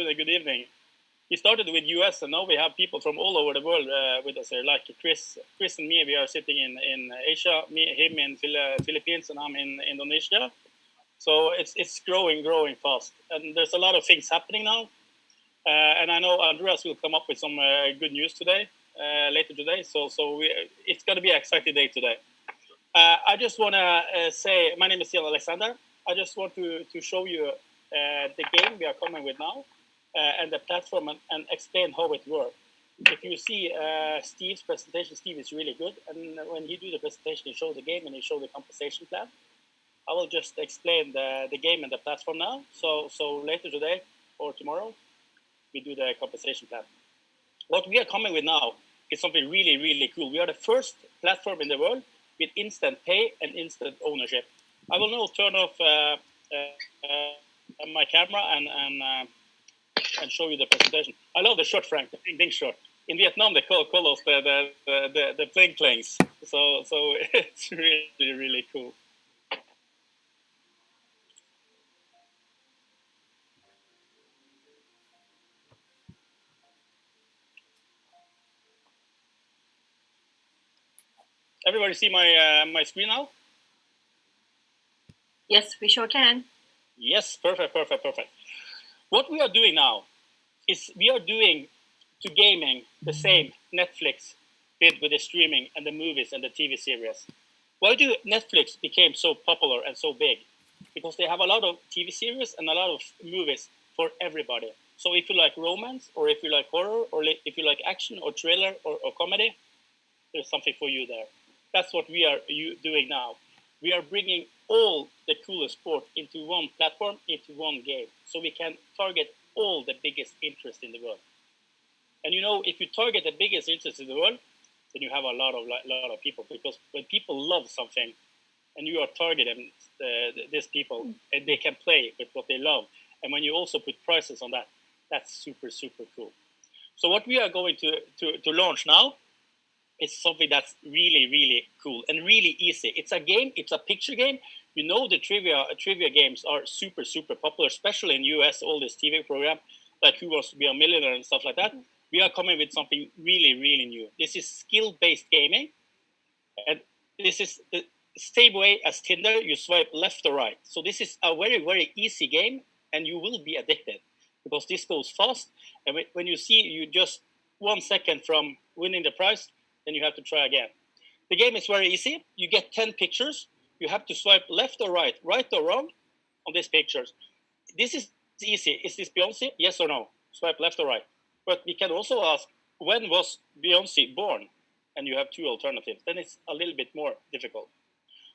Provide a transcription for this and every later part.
good evening. We started with US, and now we have people from all over the world with us here. Like Chris and me, we are sitting in Asia. Him in Philippines, and I'm in Indonesia. So it's growing fast, and there's a lot of things happening now. And I know Andreas will come up with some good news today, later today. So it's going to be an exciting day today. I just want to say, my name is Jan Alexander. I just want to show you the game we are coming with now, and the platform, and explain how it works. If you see Steve's presentation, Steve is really good. And when he do the presentation, he show the game and he show the compensation plan. I will just explain the game and the platform now. So later today or tomorrow, we do the compensation plan. What we are coming with now is something really, really cool. We are the first platform in the world with instant pay and instant ownership. I will now turn off my camera and show you the presentation. I love the shirt, Frank, the ding shirt. In Vietnam, they call us the pling plings. So it's really, really cool. Everybody see my screen now? Yes, we sure can. Yes, perfect. What we are doing now is we are doing to gaming the same Netflix did with the streaming and the movies and the TV series. Why do Netflix became so popular and so big? Because they have a lot of TV series and a lot of movies for everybody. So if you like romance, or if you like horror, or if you like action or thriller or comedy, there's something for you there. That's what we are doing now. We are bringing all the coolest sport into one platform, into one game, so we can target all the biggest interest in the world. And if you target the biggest interest in the world, then you have a lot of people, because when people love something, and you are targeting these people, and they can play with what they love, and when you also put prices on that, that's super, super cool. So what we are going to launch now is something that's really, really cool and really easy. It's a game. It's a picture game. The trivia games are super, super popular, especially in US. All this TV program, like Who Wants to Be a Millionaire and stuff like that. We are coming with something really, really new. This is skill-based gaming, and this is the same way as Tinder. You swipe left or right. So this is a very, very easy game, and you will be addicted because this goes fast. And when you see you just 1 second from winning the prize, then you have to try again. The game is very easy. You get 10 pictures. You have to swipe left or right or wrong on these pictures. This is easy. Is this Beyonce? Yes or no? Swipe left or right. But we can also ask, when was Beyonce born? And you have two alternatives. Then it's a little bit more difficult.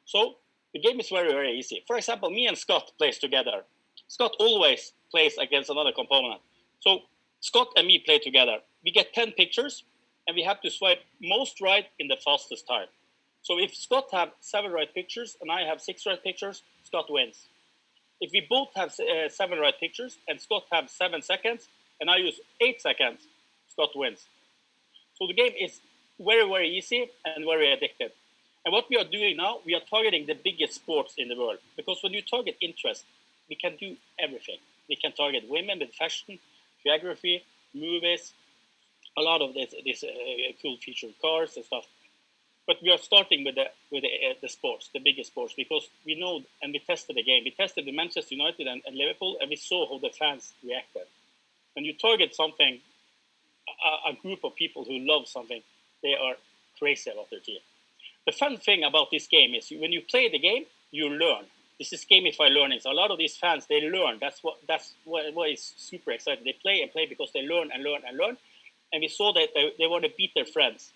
So the game is very, very easy. For example, me and Scott plays together. Scott always plays against another component. So Scott and me play together. We get 10 pictures, and we have to swipe most right in the fastest time. So if Scott have 7 right pictures and I have 6 right pictures, Scott wins. If we both have 7 right pictures and Scott have 7 seconds and I use 8 seconds, Scott wins. So the game is very, very easy and very addictive. And what we are doing now, we are targeting the biggest sports in the world. Because when you target interest, we can do everything. We can target women with fashion, geography, movies, a lot of this cool featured cars and stuff. But we are starting with the sports, the biggest sports, because we know, and we tested the game. We tested the Manchester United and Liverpool, and we saw how the fans reacted. When you target something, a group of people who love something, they are crazy about their team. The fun thing about this game is when you play the game, you learn. This is gamified learning. So a lot of these fans, they learn. That's what is super exciting. They play and play because they learn and learn and learn. And we saw that they want to beat their friends.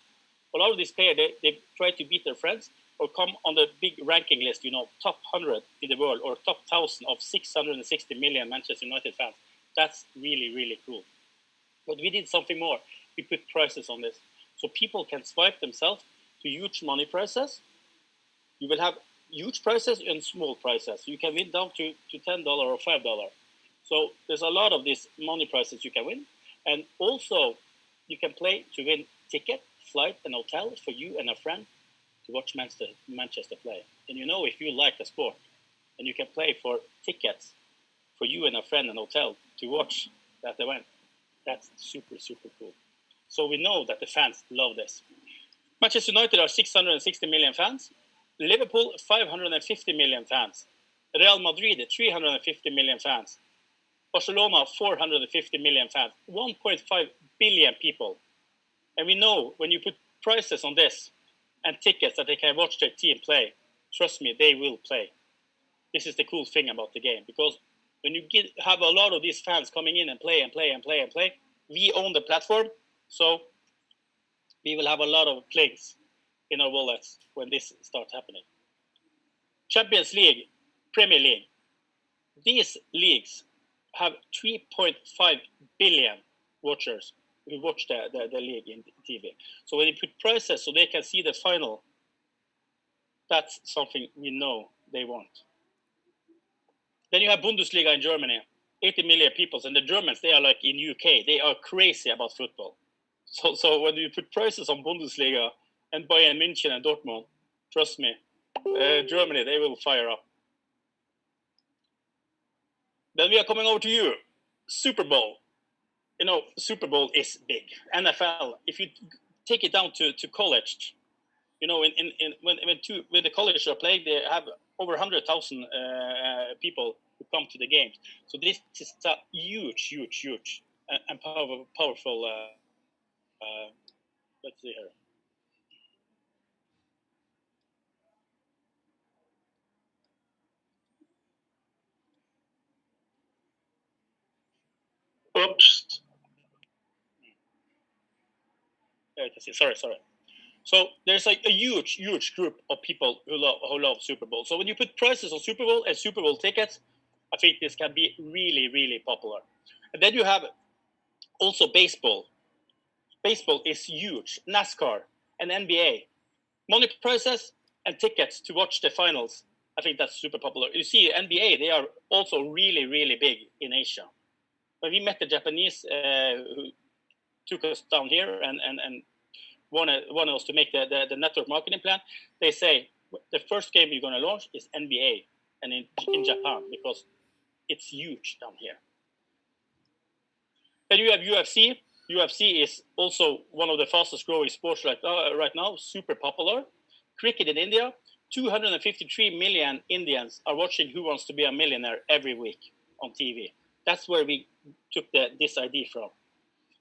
A lot of these players, they try to beat their friends or come on the big ranking list, top 100 in the world, or top 1,000 of 660 million Manchester United fans. That's really, really cool. But we did something more. We put prices on this. So people can swipe themselves to huge money prizes. You will have huge prizes and small prizes. You can win down to $10 or $5. So there's a lot of these money prizes you can win. And also, you can play to win ticket, flight, and hotel for you and a friend to watch Manchester play. And if you like the sport, and you can play for tickets for you and a friend and hotel to watch that they went. That's super, super cool. So we know that the fans love this. Manchester United are 660 million fans. Liverpool, 550 million fans. Real Madrid, 350 million fans. Barcelona, 450 million fans. 1.5 billion people. And we know when you put prices on this and tickets that they can watch their team play, trust me, they will play. This is the cool thing about the game, because when you have a lot of these fans coming in and play, we own the platform, so we will have a lot of clicks in our wallets when this starts happening. Champions League, Premier League, these leagues have 3.5 billion watchers who watch the league in TV. So when you put prices so they can see the final, that's something we know they want. Then you have Bundesliga in Germany, 80 million people, and the Germans, they are like in UK, they are crazy about football. So when you put prices on Bundesliga and Bayern München and Dortmund, trust me, Germany, they will fire up. Then we are coming over to you, Super Bowl. You know, Super Bowl is big. NFL, if you take it down to college, you know, when the college are playing, they have over 100,000 people who come to the games. So this is a huge and powerful. Let's see here. Oops. Sorry. So there's like a huge group of people who love Super Bowl. So when you put prices on Super Bowl and Super Bowl tickets, I think this can be really popular. And then you have also baseball. Baseball is huge. NASCAR and NBA. Money prices and tickets to watch the finals. I think that's super popular. You see, NBA, they are also really big in Asia. When we met the Japanese who took us down here and wanted us to make the network marketing plan, they say the first game you're going to launch is NBA and in Japan, because it's huge down here. Then you have UFC. UFC is also one of the fastest growing sports right now, super popular. Cricket in India, 253 million Indians are watching Who Wants to Be a Millionaire every week on TV. That's where we took this idea from.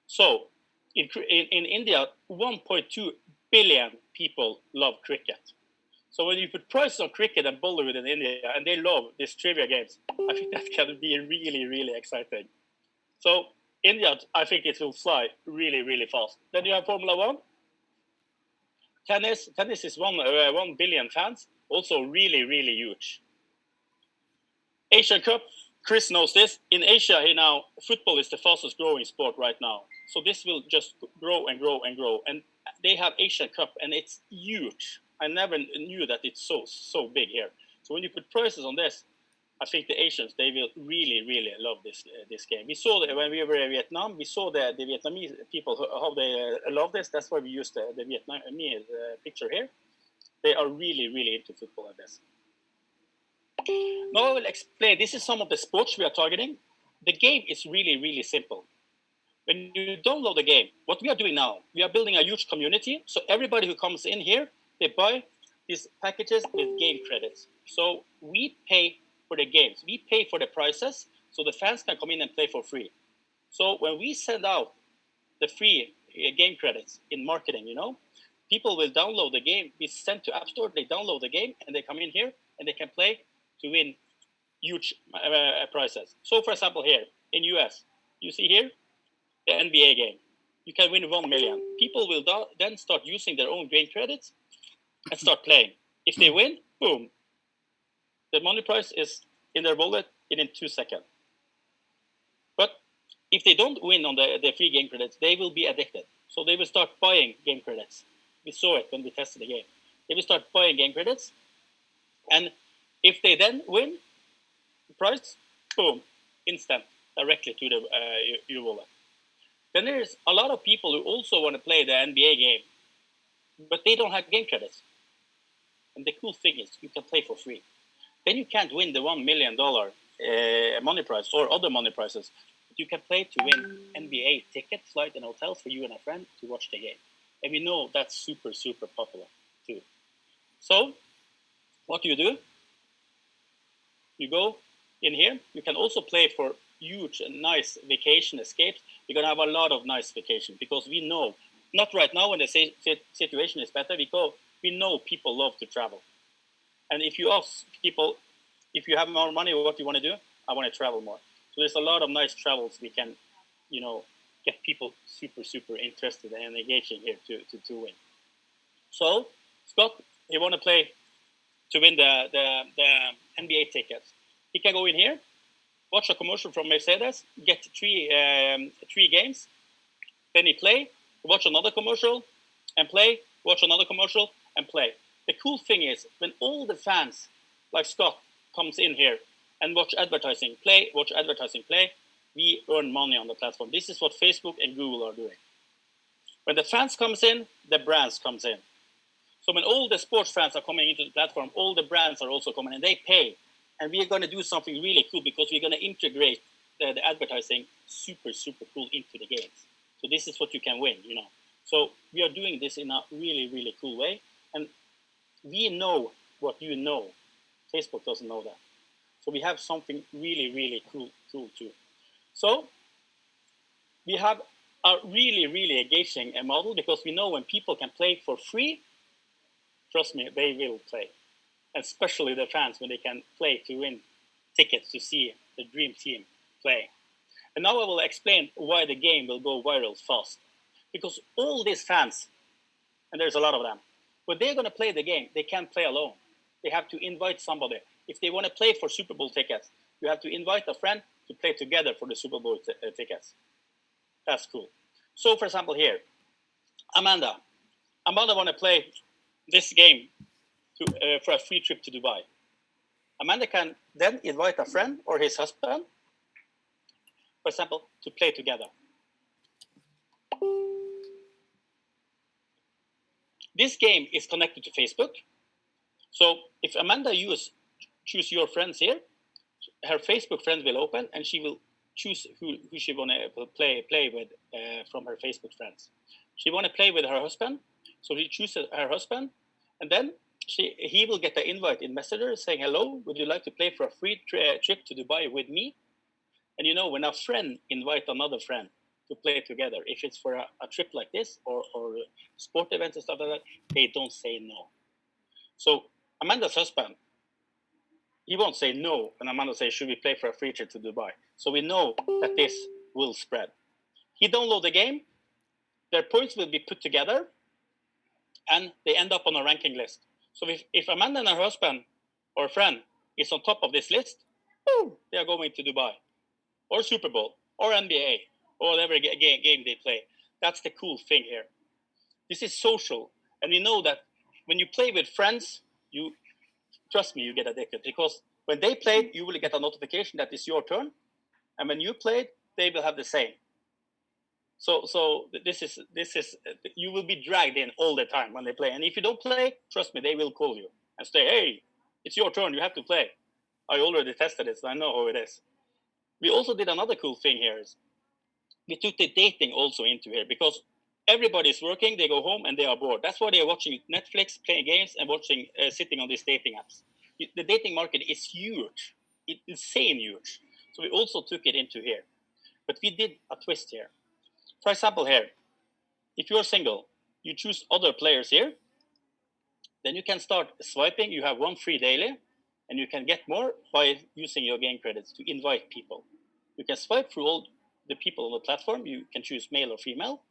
So in India, 1.2 billion people love cricket. So when you put prices on cricket and Bollywood in India, and they love these trivia games, I think that can be really exciting. So India, I think it will fly really fast. Then you have Formula One. Tennis is 1 billion fans, also really huge. Asian Cup, Chris knows this. In Asia here now, football is the fastest growing sport right now. So this will just grow and grow. And they have Asian Cup, and it's huge. I never knew that it's so big here. So when you put prices on this, I think the Asians, they will really love this game. We saw that when we were in Vietnam, we saw the Vietnamese people, how they love this. That's why we used the Vietnamese picture here. They are really into football and this. Now I will explain. This is some of the sports we are targeting. The game is really simple. When you download the game, what we are doing now, we are building a huge community. So everybody who comes in here, they buy these packages with game credits. So we pay for the games. We pay for the prices, so the fans can come in and play for free. So when we send out the free game credits in marketing, you know, people will download the game. We send to App Store, they download the game, and they come in here, and they can play to win huge prizes. So for example here, in US, you see here, the NBA game. You can win 1 million. People will then start using their own game credits and start playing. If they win, boom, the money prize is in their wallet in 2 seconds. But if they don't win on the free game credits, they will be addicted. So they will start buying game credits. We saw it when we tested the game. They will start buying game credits. And if they then win the prize, boom, instant, directly to your wallet. Then there's a lot of people who also want to play the NBA game, but they don't have game credits. And the cool thing is you can play for free. Then you can't win the $1 million money prize or other money prizes. you can play to win NBA ticket, flight, and hotels for you and a friend to watch the game. And we know that's super, super popular too. So what do? You go in here. You can also play for huge and nice vacation escapes. You're going to have a lot of nice vacation because we know, not right now when the situation is better, because we know people love to travel. And if you ask people, if you have more money, what do you want to do? I want to travel more. So there's a lot of nice travels we can, get people super, super interested and engaging here to win. So, Scott, you want to play to win the NBA tickets. He can go in here, watch a commercial from Mercedes, get three games, then he play, watch another commercial, and play, watch another commercial, and play. The cool thing is, when all the fans, like Scott, comes in here and watch advertising, play, we earn money on the platform. This is what Facebook and Google are doing. When the fans comes in, the brands comes in. So when all the sports fans are coming into the platform, all the brands are also coming and they pay. And we are going to do something really cool because we're going to integrate the advertising super, super cool into the games. So this is what you can win, So we are doing this in a really, really cool way. And we know what you know. Facebook doesn't know that. So we have something really, really cool too. So we have a really, really engaging model because we know when people can play for free, trust me, they will play. Especially the fans when they can play to win tickets to see the dream team play. And now I will explain why the game will go viral fast. Because all these fans, and there's a lot of them, when they're going to play the game, they can't play alone. They have to invite somebody. If they want to play for Super Bowl tickets, you have to invite a friend to play together for the Super Bowl tickets. That's cool. So, for example, here, Amanda want to play this game for a free trip to Dubai. Amanda can then invite a friend or his husband, for example, to play together. This game is connected to Facebook. So if Amanda choose your friends here, her Facebook friends will open and she will choose who she want to play with from her Facebook friends. She want to play with her husband, so she chooses her husband, and then he will get the invite in Messenger saying, hello, would you like to play for a free trip to Dubai with me? And when a friend invite another friend to play together, if it's for a trip like this or sport events and stuff like that, they don't say no. So Amanda's husband, he won't say no when Amanda says, should we play for a free trip to Dubai? So we know that this will spread. He download the game, their points will be put together, and they end up on a ranking list. So if Amanda and her husband or friend is on top of this list, they are going to Dubai or Super Bowl or NBA or whatever game they play. That's the cool thing here. This is social. And we know that when you play with friends, trust me, you get addicted. Because when they play, you will get a notification that it's your turn. And when you play, they will have the same. So this is you will be dragged in all the time when they play. And if you don't play, trust me, they will call you and say, hey, it's your turn, you have to play. I already tested it, so I know how it is. We also did another cool thing here. Is we took the dating also into here because everybody's working, they go home and they are bored. That's why they are watching Netflix, playing games, and watching sitting on these dating apps. The dating market is huge. It's insane huge. So we also took it into here. But we did a twist here. For example, here, if you're single, you choose other players here. Then you can start swiping. You have one free daily, and you can get more by using your game credits to invite people. You can swipe through all the people on the platform. You can choose male or female.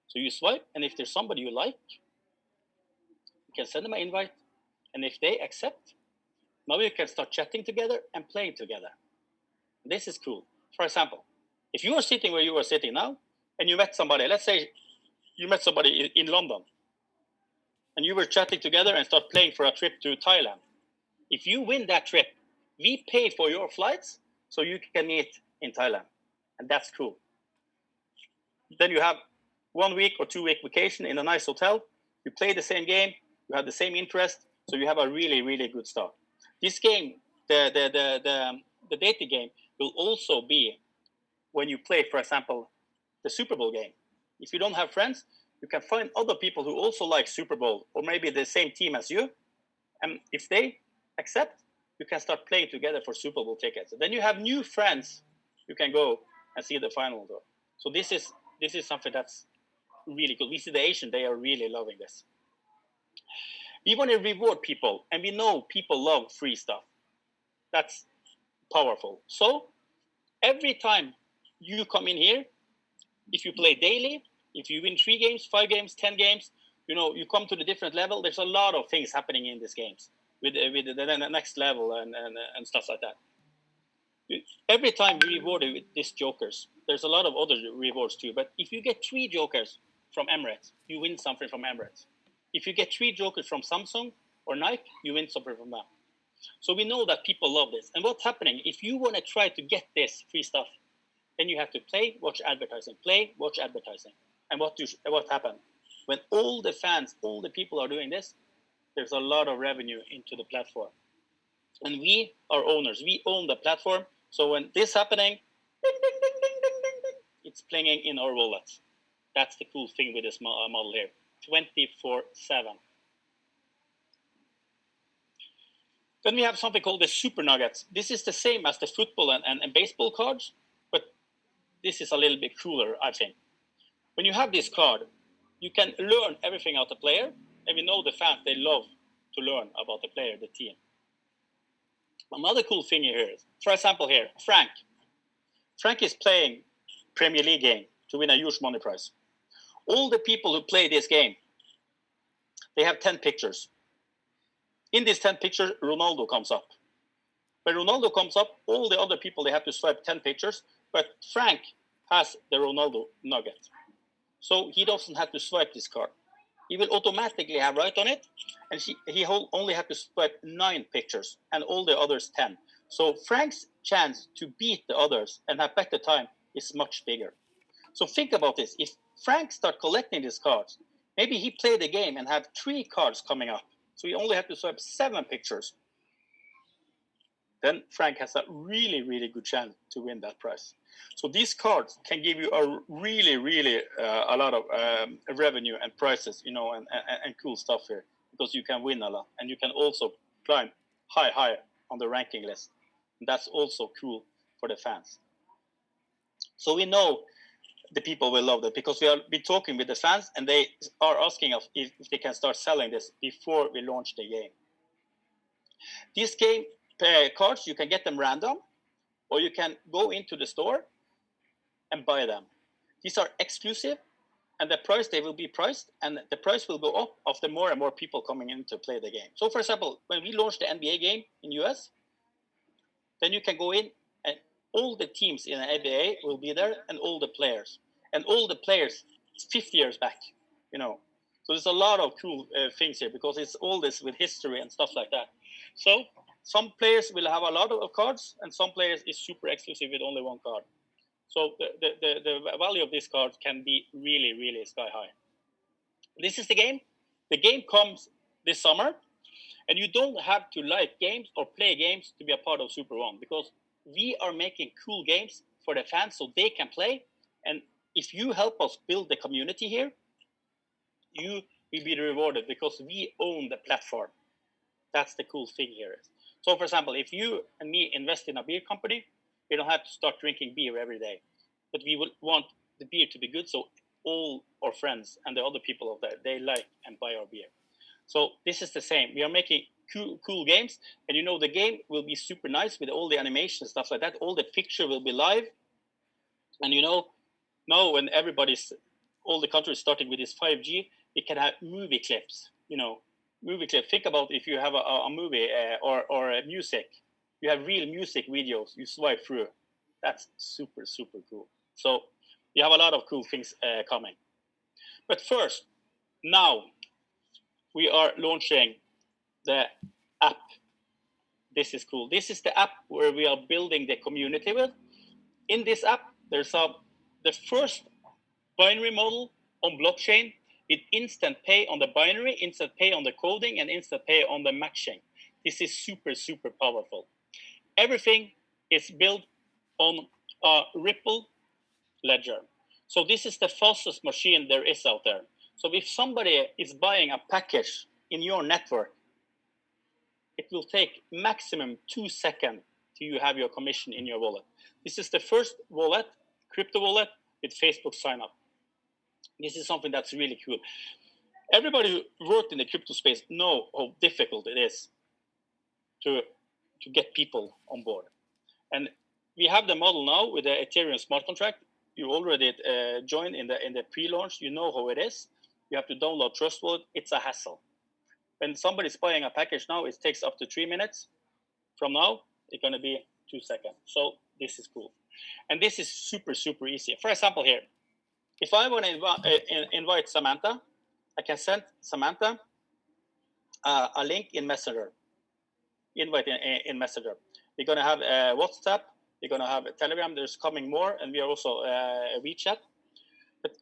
So you swipe, and if there's somebody you like, you can send them an invite. And if they accept, now you can start chatting together and playing together. This is cool. For example, if you are sitting where you are sitting now, and you met somebody, let's say you met somebody in London, and you were chatting together and start playing for a trip to Thailand. If you win that trip, we pay for your flights so you can meet in Thailand. And that's cool. Then you have 1 week or 2 week vacation in a nice hotel. You play the same game. You have the same interest. So you have a really, really good start. This game, the dating game, will also be when you play, for example, the Super Bowl game. If you don't have friends, you can find other people who also like Super Bowl or maybe the same team as you. And if they accept, you can start playing together for Super Bowl tickets. Then you have new friends. You can go and see the final. So this is something that's really cool. We see the Asian, they are really loving this. We want to reward people, and we know people love free stuff. That's powerful. So every time you come in here, if you play daily, if you win 3 games, 5 games, 10 games, you come to the different level. There's a lot of things happening in these games with the next level and stuff like that. Every time we reward with these jokers, there's a lot of other rewards too. But if you get 3 jokers from Emirates, you win something from Emirates. If you get 3 jokers from Samsung or Nike, you win something from them. So we know that people love this. And what's happening, if you want to try to get this free stuff, then you have to play, watch advertising, play, watch advertising. And what happened? When all the fans, all the people are doing this, there's a lot of revenue into the platform. And we are owners. We own the platform. So when this is happening, ding, ding, ding, ding, ding, ding, ding, it's pinging in our wallets. That's the cool thing with this model here. 24/7. Then we have something called the Super Nuggets. This is the same as the football and baseball cards, but this is a little bit cooler, I think. When you have this card, you can learn everything about the player, and we know the fans, they love to learn about the player, the team. Another cool thing here is, for example here, Frank. Frank is playing Premier League game to win a huge money prize. All the people who play this game, they have 10 pictures. In these 10 pictures, Ronaldo comes up. When Ronaldo comes up, all the other people, they have to swipe 10 pictures, but Frank has the Ronaldo nugget. So he doesn't have to swipe this card. He will automatically have right on it, and he only have to swipe 9 pictures, and all the others 10. So Frank's chance to beat the others and have better time is much bigger. So think about this. If Frank start collecting these cards, maybe he play the game and have 3 cards coming up. So he only have to swipe 7 pictures. Then Frank has a really, really good chance to win that prize. So these cards can give you a really, really a lot of revenue and prizes, and cool stuff here, because you can win a lot, and you can also climb high on the ranking list. And that's also cool for the fans. So we know the people will love that, because we are talking with the fans, and they are asking us if they can start selling this before we launch the game. These game cards, you can get them random, or you can go into the store and buy them. These are exclusive, and the price, they will be priced, and the price will go up after more and more people coming in to play the game. So for example, when we launch the NBA game in US, then you can go in and all the teams in the NBA will be there, and all the players. And all the players 50 years back, So there's a lot of cool things here, because it's all this with history and stuff like that. So some players will have a lot of cards, and some players is super exclusive with only 1 card. So the value of this card can be really, really sky high. This is the game. The game comes this summer, and you don't have to like games or play games to be a part of SuperOne, because we are making cool games for the fans so they can play. And if you help us build the community here, you will be rewarded, because we own the platform. That's the cool thing here. So for example, if you and me invest in a beer company, we don't have to start drinking beer every day, but we will want the beer to be good, so all our friends and the other people out there, they like and buy our beer. So this is the same. We are making cool games, and the game will be super nice with all the animation stuff like that. All the picture will be live, and now when all the countries starting with this 5G, it can have movie clips. Movie clip. Think about if you have a movie or a music. You have real music videos. You swipe through. That's super, super cool. So you have a lot of cool things coming. But first, now we are launching the app. This is cool. This is the app where we are building the community with. In this app, there's the first binary model on blockchain with instant pay on the binary, instant pay on the coding, and instant pay on the matching. This is super, super powerful. Everything is built on Ripple ledger. So this is the fastest machine there is out there. So if somebody is buying a package in your network, it will take maximum 2 seconds till you have your commission in your wallet. This is the first wallet, crypto wallet, with Facebook sign up. This is something that's really cool. Everybody who worked in the crypto space know how difficult it is to get people on board. And we have the model now with the Ethereum smart contract. You already joined in the pre-launch. You know how it is. You have to download Trust Wallet. It's a hassle. When somebody's buying a package now, it takes up to 3 minutes. From now, it's going to be 2 seconds. So this is cool. And this is super, super easy. For example here, if I want to invite Samantha, I can send Samantha a link in Messenger, invite in Messenger. We're going to have WhatsApp, we're going to have Telegram, there's coming more, and we are also WeChat. But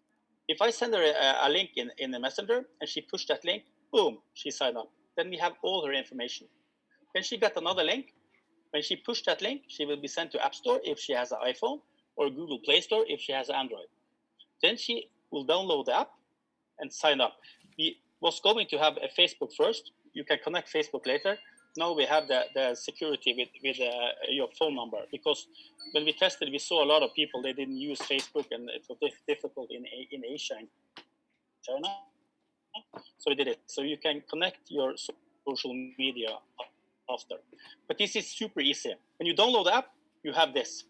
if I send her a link in the Messenger, and she pushed that link, boom, she signed up. Then we have all her information. Then she got another link. When she pushed that link, she will be sent to App Store if she has an iPhone, or Google Play Store if she has an Android. Then she will download the app and sign up. We was going to have a Facebook first. You can connect Facebook later. Now we have the security with your phone number, because when we tested, we saw a lot of people, they didn't use Facebook, and it was difficult in Asia and China. So we did it. So you can connect your social media after. But this is super easy. When you download the app, you have this,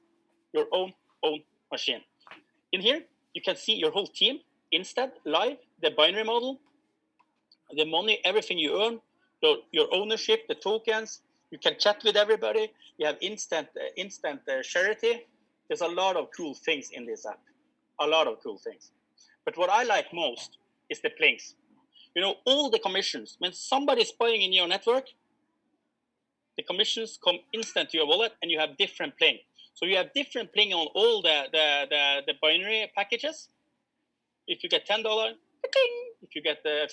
your own machine. In here, you can see your whole team, instant, live, the binary model, the money, everything you earn, your ownership, the tokens. You can chat with everybody. You have instant charity. There's a lot of cool things in this app. A lot of cool things. But what I like most is the plinks. You know, all the commissions. When somebody's buying in your network, the commissions come instant to your wallet, and you have different pling. So you have different pling on all the binary packages. If you get $10, if you get $50,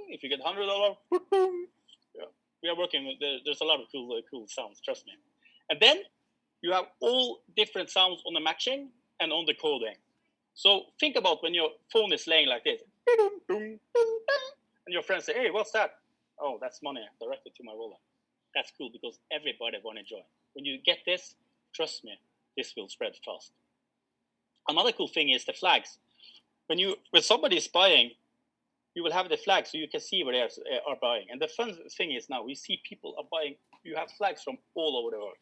if you get $100, yeah. We are working with there's a lot of cool sounds, trust me. And then you have all different sounds on the matching and on the coding. So think about when your phone is laying like this, and your friends say, "Hey, what's that?" "Oh, that's money directed to my wallet." That's cool, because everybody want to join. When you get this, trust me, this will spread fast. Another cool thing is the flags. When somebody is buying, you will have the flag, so you can see where they are buying. And the fun thing is now we see people are buying. You have flags from all over the world.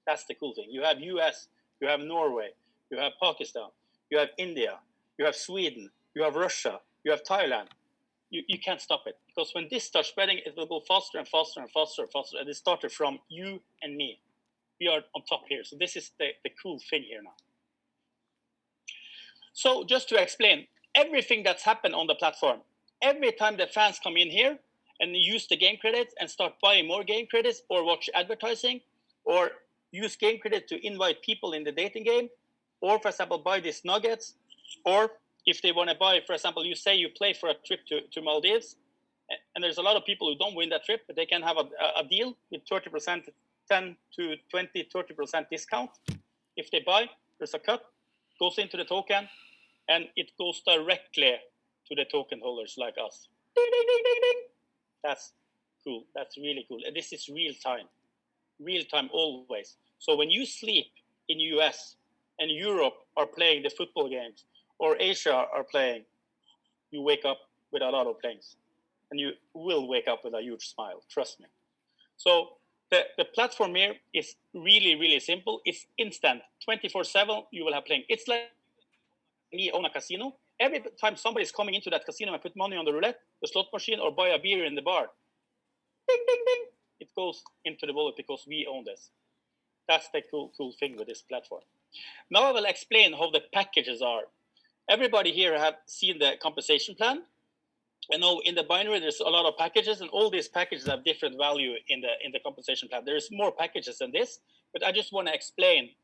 That's the cool thing. You have US, you have Norway, you have Pakistan, you have India, you have Sweden, you have Russia, you have Thailand. You can't stop it, because when this starts spreading, it will go faster and faster and faster and faster. And it started from you and me. We are on top here. So this is the cool thing here now. So just to explain, everything that's happened on the platform, every time the fans come in here and use the game credits and start buying more game credits, or watch advertising, or use game credit to invite people in the dating game, or for example, buy these nuggets, or if they want to buy, for example, you say you play for a trip to Maldives, and there's a lot of people who don't win that trip, but they can have a deal with 30%, 10 to 20, 30% discount. If they buy, there's a cut, goes into the token, and it goes directly to the token holders like us. Ding, ding, ding, ding, ding. That's cool. That's really cool. And this is real time always. So when you sleep in US and Europe are playing the football games, or Asia are playing, you wake up with a lot of planes, and you will wake up with a huge smile, trust me. So the platform here is really, really simple. It's instant, 24/7. You will have playing. It's like me own a casino. Every time somebody is coming into that casino and put money on the roulette, the slot machine, or buy a beer in the bar, ding, ding, ding, it goes into the wallet, because we own this. That's the cool thing with this platform. Now I will explain how the packages are. Everybody here have seen the compensation plan. I know in the binary there's a lot of packages, and all these packages have different value in the compensation plan. There's more packages than this, but I just want to explain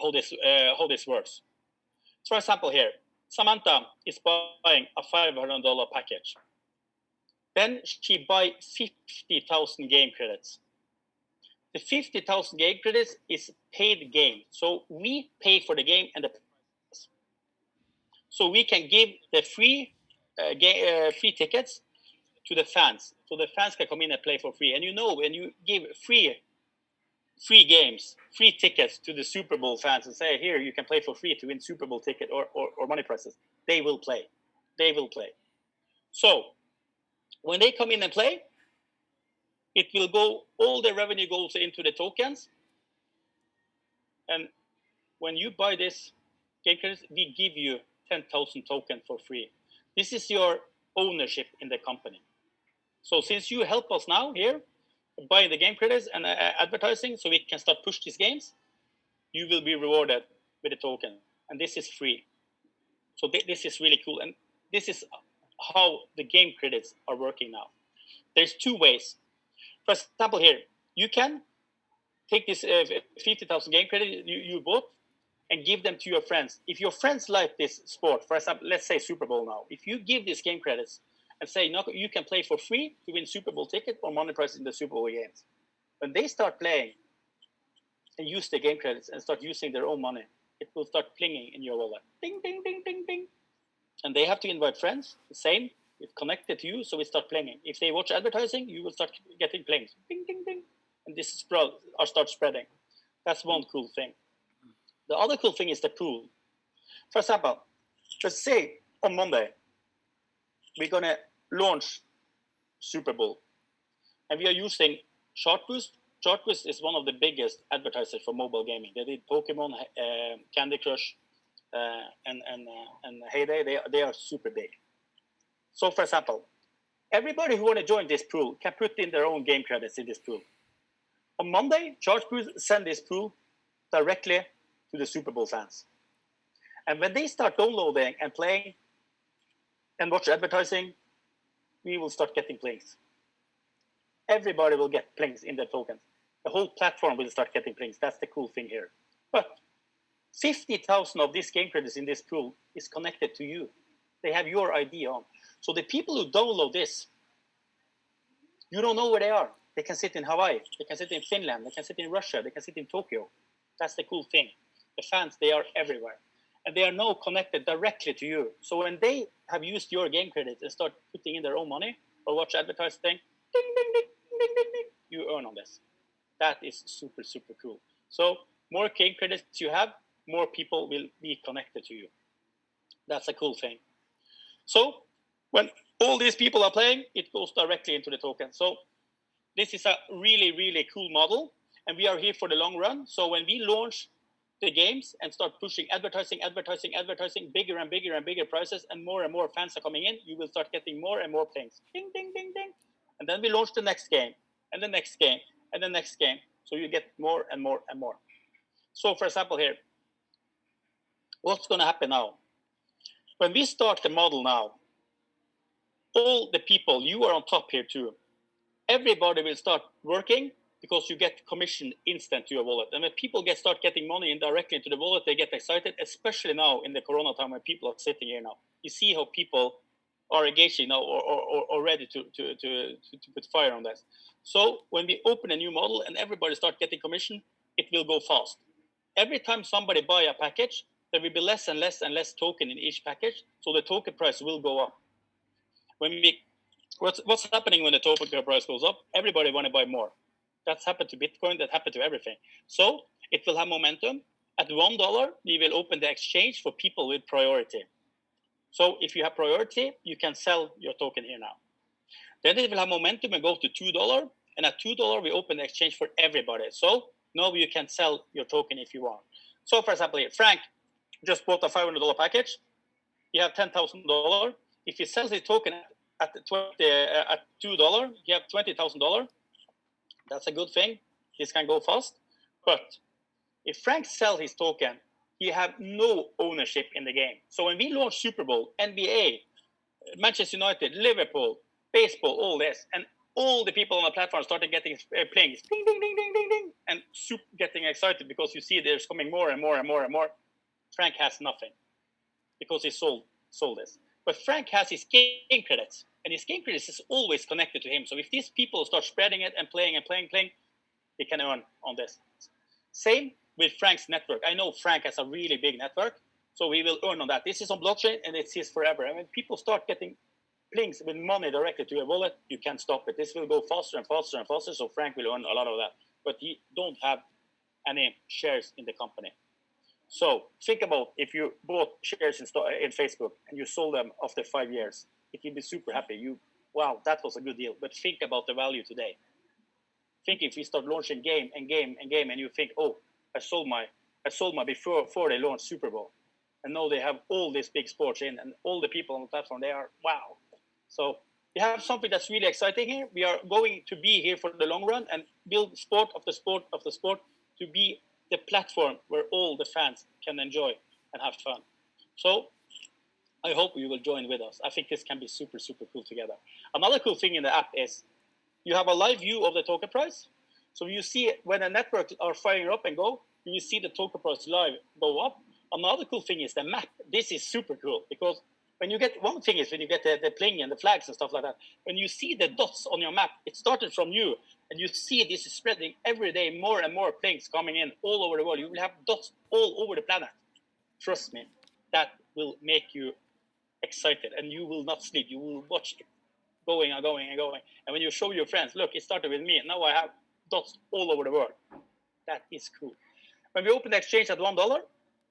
how this works. For example, here, Samantha is buying a $500 package. Then she buys 50,000 game credits. The 50,000 game credits is paid game. So we pay for the game and the prices. So we can give the free tickets to the fans. So the fans can come in and play for free. And when you give free games, free tickets to the Super Bowl fans and say, here, you can play for free to win Super Bowl ticket or money prizes, they will play. They will play. So when they come in and play, it will go, all the revenue goes into the tokens. And when you buy this game credits, we give you 10,000 tokens for free. This is your ownership in the company. So since you help us now here, buying the game credits and advertising so we can start push these games, you will be rewarded with a token. And this is free. So this is really cool. And this is how the game credits are working now. There's two ways. For example, here, you can take this 50,000 game credit you bought and give them to your friends. If your friends like this sport, for example, let's say Super Bowl now, if you give these game credits and say, no, you can play for free to win Super Bowl ticket or money prizes in the Super Bowl games. When they start playing and use the game credits and start using their own money, it will start plinging in your wallet. Ding, ding, ding, ding, ding. And they have to invite friends, the same, it's connected to you, so it start plinging. If they watch advertising, you will start getting plings. Ding, ding, ding. And this start spreading. That's one cool thing. The other cool thing is the pool. For example, let's say on Monday, we're going to launch Super Bowl. And we are using Chartboost. Chartboost is one of the biggest advertisers for mobile gaming. They did Pokemon, Candy Crush, and Heyday. They are super big. So, for example, everybody who want to join this pool can put in their own game credits in this pool. On Monday, Chartboost send this pool directly to the Super Bowl fans. And when they start downloading and playing and watch advertising, we will start getting plings. Everybody will get plings in their tokens. The whole platform will start getting plings. That's the cool thing here. But 50,000 of these game credits in this pool is connected to you. They have your ID on. So the people who download this, you don't know where they are. They can sit in Hawaii. They can sit in Finland. They can sit in Russia. They can sit in Tokyo. That's the cool thing. The fans, they are everywhere. And they are now connected directly to you. So when they have used your game credits and start putting in their own money or watch advertising, ding, ding, ding, ding, ding, ding, you earn on this. That is super, super cool. So more game credits you have, more people will be connected to you. That's a cool thing. So when all these people are playing, it goes directly into the token. So this is a really, really cool model. And we are here for the long run. So when we launch the games and start pushing advertising, bigger and bigger and bigger prices, and more fans are coming in, you will start getting more and more things. Ding, ding, ding, ding. And then we launch the next game, and the next game, and the next game. So you get more and more and more. So for example here, what's going to happen now? When we start the model now, all the people, you are on top here too. Everybody will start working because you get commission instant to your wallet. And when people start getting money in directly into the wallet, they get excited, especially now in the Corona time when people are sitting here now. You see how people are engaging now or ready to put fire on this. So when we open a new model and everybody start getting commission, it will go fast. Every time somebody buy a package, there will be less and less and less token in each package, so the token price will go up. What's happening when the token price goes up? Everybody want to buy more. That's happened to Bitcoin. That happened to everything. So it will have momentum. At $1, we will open the exchange for people with priority. So if you have priority, you can sell your token here now. Then it will have momentum and go to $2. And at $2, we open the exchange for everybody. So now you can sell your token if you want. So for example, here, Frank just bought a $500 package. You have $10,000. If he sells his token at $2, you have $20,000. That's a good thing. This can go fast. But if Frank sells his token, he have no ownership in the game. So when we launch Super Bowl, NBA, Manchester United, Liverpool, baseball, all this, and all the people on the platform started getting playing, ding, ding, ding, ding, ding, ding, and getting excited because you see there's coming more and more and more and more. Frank has nothing because he sold this. But Frank has his game credits, and his game credits is always connected to him. So if these people start spreading it and playing, we can earn on this. Same with Frank's network. I know Frank has a really big network, so we will earn on that. This is on blockchain, and it's his forever. And when people start getting plinks with money directly to a wallet, you can't stop it. This will go faster and faster and faster, so Frank will earn a lot of that. But he don't have any shares in the company. So think about if you bought shares in Facebook and you sold them after 5 years, it will be super happy. Wow, that was a good deal. But think about the value today. Think if we start launching game, and you think, oh, I sold my before they launched Super Bowl, and now they have all these big sports in, and all the people on the platform, they are wow. So we have something that's really exciting here. We are going to be here for the long run and build sport after sport after sport to be the platform where all the fans can enjoy and have fun. So I hope you will join with us. I think this can be super, super cool together. Another cool thing in the app is you have a live view of the token price. So you see when the networks are firing up and go, you see the token price live go up. Another cool thing is the map. This is super cool because when you get, one thing is when you get the pling and the flags and stuff like that, when you see the dots on your map, it started from you, and you see this is spreading every day, more and more plings coming in all over the world. You will have dots all over the planet. Trust me, that will make you excited, and you will not sleep. You will watch it going and going and going. And when you show your friends, look, it started with me, and now I have dots all over the world. That is cool. When we open the exchange at $1,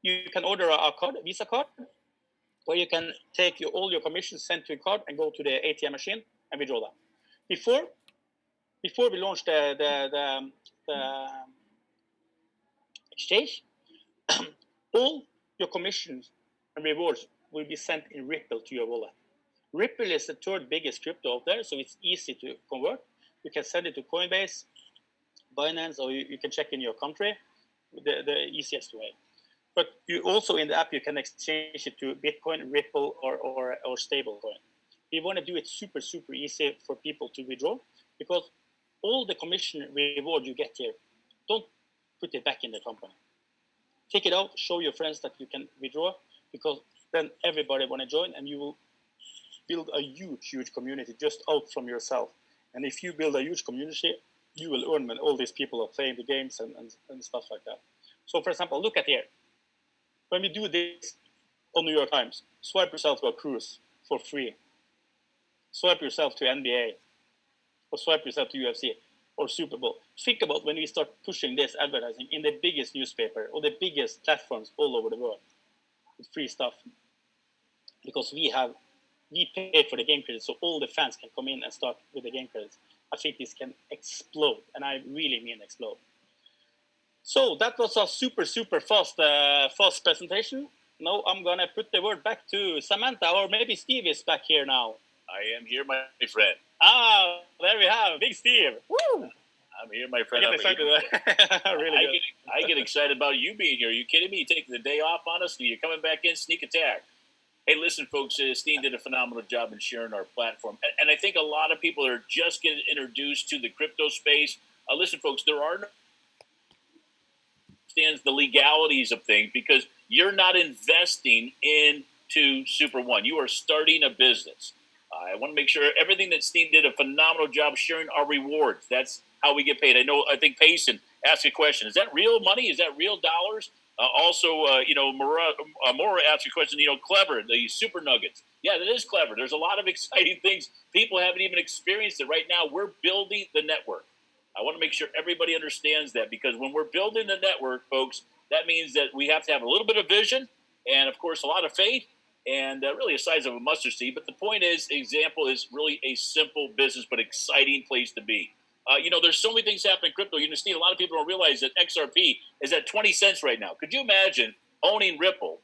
you can order a card, a Visa card, where you can take all your commissions sent to a card and go to the ATM machine and withdraw that. Before we launched the exchange, all your commissions and rewards will be sent in Ripple to your wallet. Ripple is the third biggest crypto out there, so it's easy to convert. You can send it to Coinbase, Binance, or you can check in your country, the easiest way. But you also in the app, you can exchange it to Bitcoin, Ripple, or stablecoin. We want to do it super, super easy for people to withdraw, because all the commission reward you get here, don't put it back in the company. Take it out, show your friends that you can withdraw, because then everybody want to join, and you will build a huge, huge community just out from yourself. And if you build a huge community, you will earn when all these people are playing the games and stuff like that. So for example, look at here. When we do this on New York Times, swipe yourself to a cruise for free. Swipe yourself to NBA, or swipe yourself to UFC or Super Bowl. Think about when we start pushing this advertising in the biggest newspaper or the biggest platforms all over the world with free stuff. Because we paid for the game credits, so all the fans can come in and start with the game credits. I think this can explode, and I really mean explode. So that was a super, super fast presentation. Now I'm going to put the word back to Samantha, or maybe Steve is back here now. I am here, my friend. Ah, there we have Big Steve. Woo! I'm here, my friend. Really I get excited about you being here. Are you kidding me? You taking the day off on us? You're coming back in, sneak attack. Hey, listen, folks, Steve did a phenomenal job in sharing our platform. And I think a lot of people are just getting introduced to the crypto space. Listen, folks, there are no the legalities of things, because you're not investing into SuperOne. You are starting a business. I want to make sure everything that Steve did a phenomenal job sharing our rewards. That's how we get paid. I think Payson asked a question. Is that real money? Is that real dollars? Maura asked a question, Clever, the Super Nuggets. Yeah, that is clever. There's a lot of exciting things. People haven't even experienced it. Right now, we're building the network. I want to make sure everybody understands that, because when we're building the network, folks, that means that we have to have a little bit of vision and, of course, a lot of faith and really a size of a mustard seed. But the point is, example is really a simple business but exciting place to be. There's so many things happening in crypto. Steve, a lot of people don't realize that XRP is at 20 cents right now. Could you imagine owning Ripple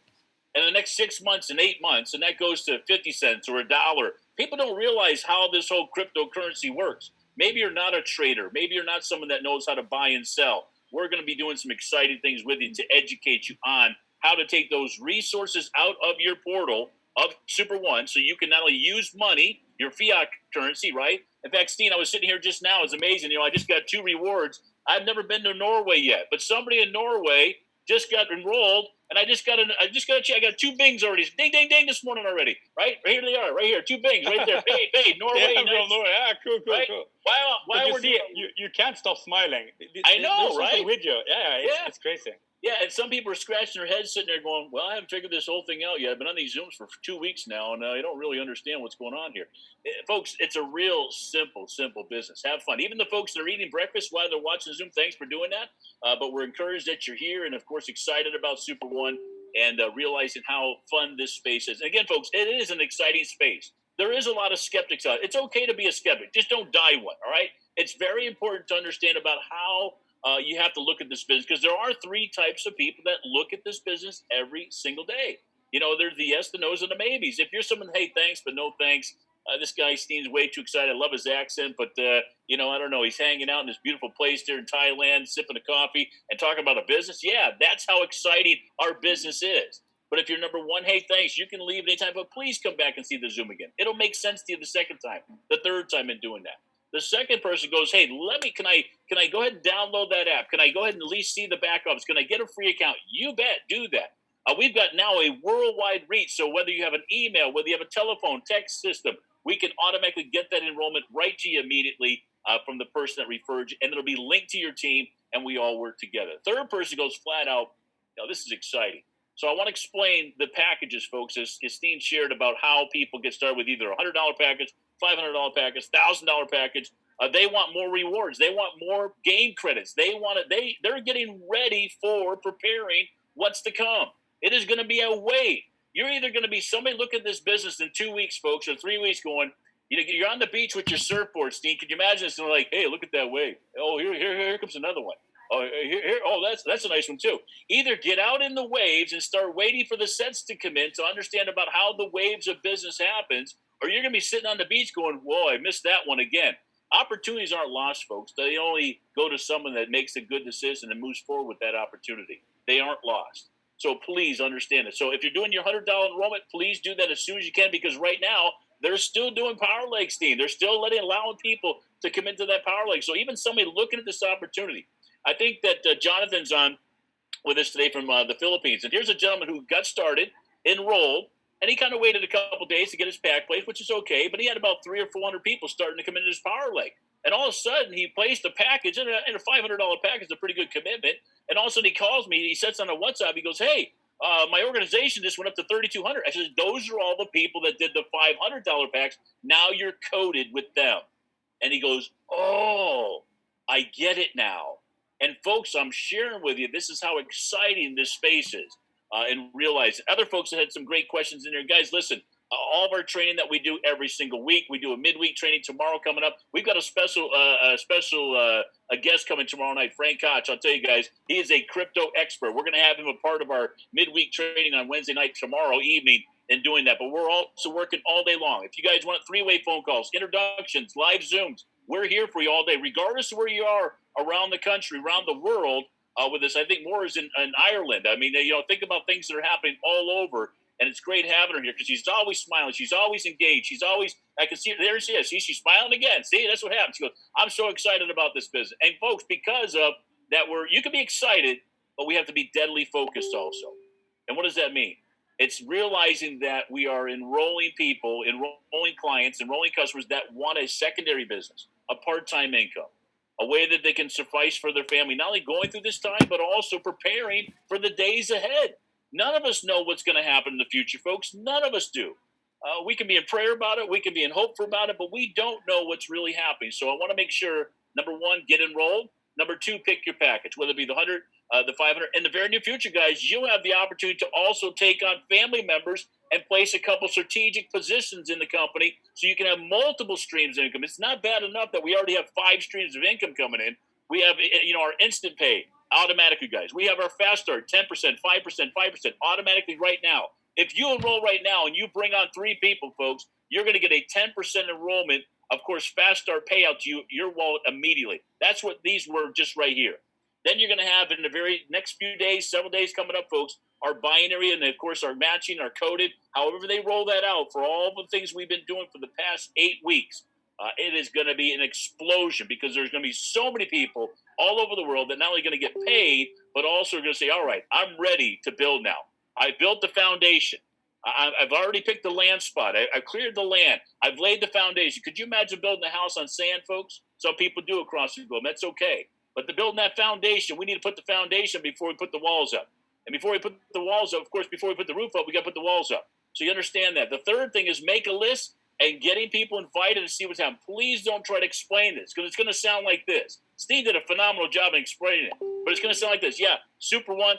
in the next 6 months and 8 months, and that goes to 50 cents or $1? People don't realize how this whole cryptocurrency works. Maybe you're not a trader. Maybe you're not someone that knows how to buy and sell. We're going to be doing some exciting things with you to educate you on how to take those resources out of your portal of SuperOne, so you can not only use money, your fiat currency, right? In fact, Steve, I was sitting here just now. It's amazing. I just got 2 rewards. I've never been to Norway yet, but somebody in Norway just got enrolled, and I just got a check. I got 2 bings already. Ding, ding, ding this morning already. Right? Here they are. Right here. 2 bings right there. Paid. Norway. Yeah, Norway. Yeah, cool. Why But you we're see, doing? you can't stop smiling. I know, There's right? something with you. Yeah, Yeah. it's crazy. Yeah, and some people are scratching their heads, sitting there going, "Well, I haven't figured this whole thing out yet. I've been on these Zooms for 2 weeks now, and I don't really understand what's going on here." Folks, it's a real simple business. Have fun. Even the folks that are eating breakfast while they're watching Zoom, thanks for doing that. But we're encouraged that you're here, and of course, excited about Super One and realizing how fun this space is. And again, folks, it is an exciting space. There is a lot of skeptics out. It's okay to be a skeptic. Just don't die one. All right. It's very important to understand about how you have to look at this business because there are three types of people that look at this business every single day. There's the yes, the no's, and the maybes. If you're someone, hey, thanks, but no thanks. This guy seems way too excited. I love his accent, but I don't know. He's hanging out in this beautiful place there in Thailand, sipping a coffee and talking about a business. Yeah, that's how exciting our business is. But if you're number one, hey, thanks, you can leave anytime, but please come back and see the Zoom again. It'll make sense to you the second time, the third time in doing that. The second person goes, hey, can I go ahead and download that app? Can I go ahead and at least see the back office? Can I get a free account? You bet, do that. We've got now a worldwide reach. So whether you have an email, whether you have a telephone, text system, we can automatically get that enrollment right to you immediately from the person that referred you, and it'll be linked to your team, and we all work together. Third person goes flat out, this is exciting. So I want to explain the packages, folks, as Steen shared about how people get started with either a $100 package, $500 package, $1,000 package. They want more rewards. They want more game credits. They're getting ready for preparing what's to come. It is going to be a wave. You're either going to be somebody looking at this business in 2 weeks, folks, or 3 weeks going, you're on the beach with your surfboard, Steen. Could you imagine this? And they're like, hey, look at that wave. Oh, here comes another one. Oh, here. Oh, that's a nice one too. Either get out in the waves and start waiting for the sets to come in to understand about how the waves of business happens, or you're going to be sitting on the beach going, whoa, I missed that one again. Opportunities aren't lost, folks. They only go to someone that makes a good decision and moves forward with that opportunity. They aren't lost. So please understand it. So if you're doing your $100 enrollment, please do that as soon as you can, because right now they're still doing power legs, Steve. They're still allowing people to come into that power leg. So even somebody looking at this opportunity, I think that Jonathan's on with us today from the Philippines. And here's a gentleman who got started, enrolled, and he kind of waited a couple days to get his pack placed, which is okay. But he had about 300 or 400 people starting to come into his power leg. And all of a sudden, he placed a package, and a $500 package is a pretty good commitment. And all of a sudden, he calls me. He sets on a WhatsApp. He goes, hey, my organization just went up to 3,200. I said, those are all the people that did the $500 packs. Now you're coded with them. And he goes, oh, I get it now. And folks, I'm sharing with you, this is how exciting this space is. And realize other folks have had some great questions in there. Guys, listen, all of our training that we do every single week, we do a midweek training tomorrow coming up. We've got a special a guest coming tomorrow night, Frank Koch. I'll tell you guys, he is a crypto expert. We're going to have him a part of our midweek training on Wednesday night, tomorrow evening, and doing that. But we're also working all day long. If you guys want three-way phone calls, introductions, live Zooms, we're here for you all day, regardless of where you are around the country, around the world. With this, I think more is in Ireland. I mean, think about things that are happening all over, and it's great having her here because she's always smiling, she's always engaged, she's always. I can see her, there she is. See, she's smiling again. See, that's what happens. She goes, "I'm so excited about this business." And folks, because of that, you can be excited, but we have to be deadly focused also. And what does that mean? It's realizing that we are enrolling people, enrolling clients, enrolling customers that want a secondary business, a part-time income, a way that they can suffice for their family, not only going through this time, but also preparing for the days ahead. None of us know what's going to happen in the future, folks. None of us do. We can be in prayer about it. We can be in hope about it, but we don't know what's really happening. So I want to make sure, number one, get enrolled. Number two, pick your package, whether it be the 100, the 500. In the very near future, guys, you'll have the opportunity to also take on family members and place a couple strategic positions in the company so you can have multiple streams of income. It's not bad enough that we already have 5 streams of income coming in. We have, our instant pay automatically, guys. We have our fast start, 10%, 5%, 5% automatically right now. If you enroll right now and you bring on 3 people, folks, you're going to get a 10% enrollment, of course, fast start payout to your wallet immediately. That's what these were just right here. Then you're going to have in the very next few days, several days coming up, folks, our binary and, of course, our matching, our coded, however they roll that out for all the things we've been doing for the past 8 weeks. It is going to be an explosion because there's going to be so many people all over the world that not only going to get paid, but also are going to say, all right, I'm ready to build now. I built the foundation. I've already picked the land spot. I've cleared the land. I've laid the foundation. Could you imagine building a house on sand, folks? Some people do across the globe. That's okay. But to build that foundation, we need to put the foundation before we put the walls up. And before we put the walls up, of course, before we put the roof up, we got to put the walls up. So you understand that. The third thing is make a list and getting people invited to see what's happening. Please don't try to explain this because it's going to sound like this. Steve did a phenomenal job in explaining it, but it's going to sound like this. Yeah, SuperOne,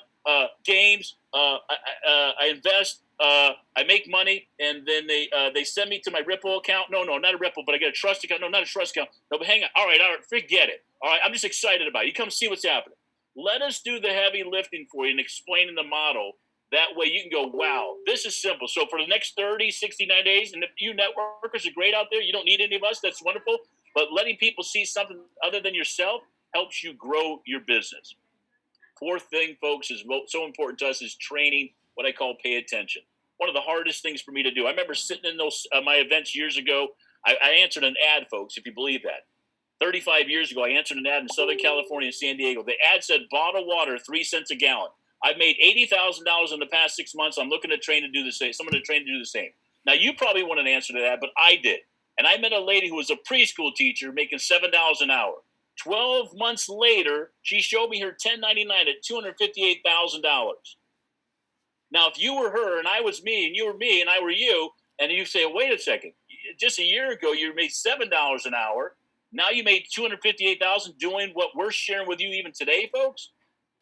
games, I invest, I make money, and then they send me to my Ripple account. No, not a Ripple, but I get a trust account. No, not a trust account. No, but hang on. All right, forget it. All right, I'm just excited about it. You come see what's happening. Let us do the heavy lifting for you and explaining the model. That way you can go, wow, this is simple. So for the next 30, 69 days, and if you networkers are great out there, you don't need any of us, that's wonderful. But letting people see something other than yourself helps you grow your business. Fourth thing, folks, is so important to us is training, what I call pay attention. One of the hardest things for me to do. I remember sitting in those my events years ago. I answered an ad, folks, if you believe that. 35 years ago, I answered an ad in Southern California and San Diego. The ad said bottled water, 3 cents a gallon. I've made $80,000 in the past 6 months. I'm looking to train to do the same. Someone to train to do the same. Now, you probably want an answer to that, but I did. And I met a lady who was a preschool teacher making $7 an hour. 12 months later, she showed me her 1099 at $258,000. Now, if you were her and I was me and you were me and I were you, and you say, wait a second, just a year ago, you made $7 an hour. Now you made $258,000 doing what we're sharing with you even today, folks.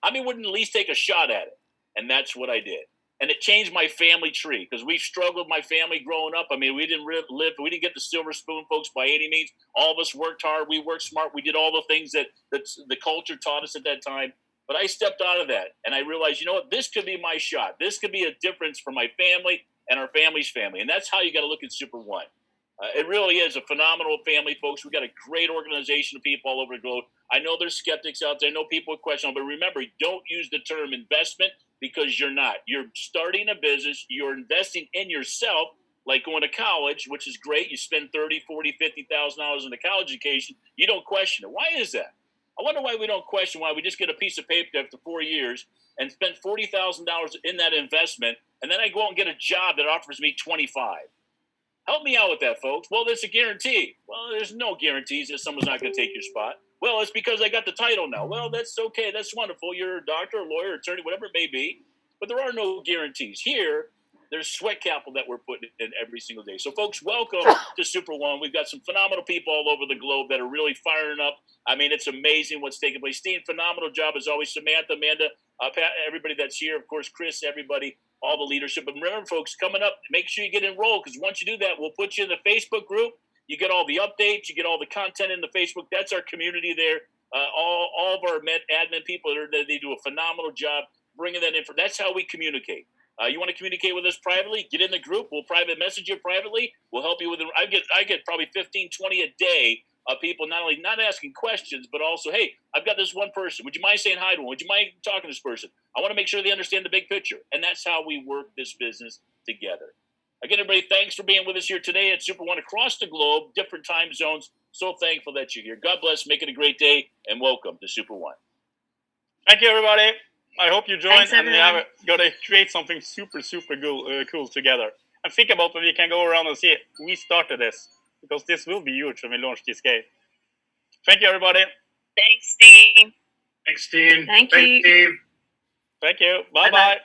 I mean, wouldn't at least take a shot at it. And that's what I did. And it changed my family tree because we struggled, my family growing up. I mean, we didn't we didn't get the silver spoon, folks, by any means. All of us worked hard. We worked smart. We did all the things that the culture taught us at that time. But I stepped out of that and I realized, you know what, this could be my shot. This could be a difference for my family and our family's family. And that's how you got to look at SuperOne. It really is a phenomenal family, folks. We've got a great organization of people all over the globe. I know there's skeptics out there. I know people question, but remember, don't use the term investment because you're not. You're starting a business. You're investing in yourself, like going to college, which is great. You spend $30,000, $40,000, $50,000 on a college education. You don't question it. Why is that? I wonder why we don't question why we just get a piece of paper after 4 years and spend $40,000 in that investment, and then I go out and get a job that offers me $25,000. Help me out with that, folks. Well, there's a guarantee. Well, there's no guarantees that someone's not going to take your spot. Well, it's because I got the title now. Well, that's okay. That's wonderful. You're a doctor, a lawyer, attorney, whatever it may be. But there are no guarantees. Here, there's sweat capital that we're putting in every single day. So, folks, welcome to SuperOne. We've got some phenomenal people all over the globe that are really firing up. I mean, it's amazing what's taking place. Steve, phenomenal job as always. Samantha, Amanda, Pat, everybody that's here. Of course, Chris, everybody. All the leadership. But remember, folks, coming up, make sure you get enrolled because once you do that, we'll put you in the Facebook group. You get all the updates. You get all the content in the Facebook. That's our community there. All of our admin people, they do a phenomenal job bringing that in. That's how we communicate. You want to communicate with us privately? Get in the group. We'll private message you privately. We'll help you with it. I get probably 15, 20 a day of people not only not asking questions, but also, hey, I've got this one person. Would you mind saying hi to them? Would you mind talking to this person? I want to make sure they understand the big picture. And that's how we work this business together. Again, everybody, thanks for being with us here today at SuperOne across the globe, different time zones. So thankful that you're here. God bless. Make it a great day, and welcome to SuperOne. Thank you, everybody. I hope you join, Thanks, and we everyone. got to create something super cool together. And think about when we can go around and see we started this, because this will be huge when we launch this game. Thank you, everybody. Thanks, Steve. Thanks, Steve. Thank you. Steve. Thank you. Bye-bye. Bye-bye.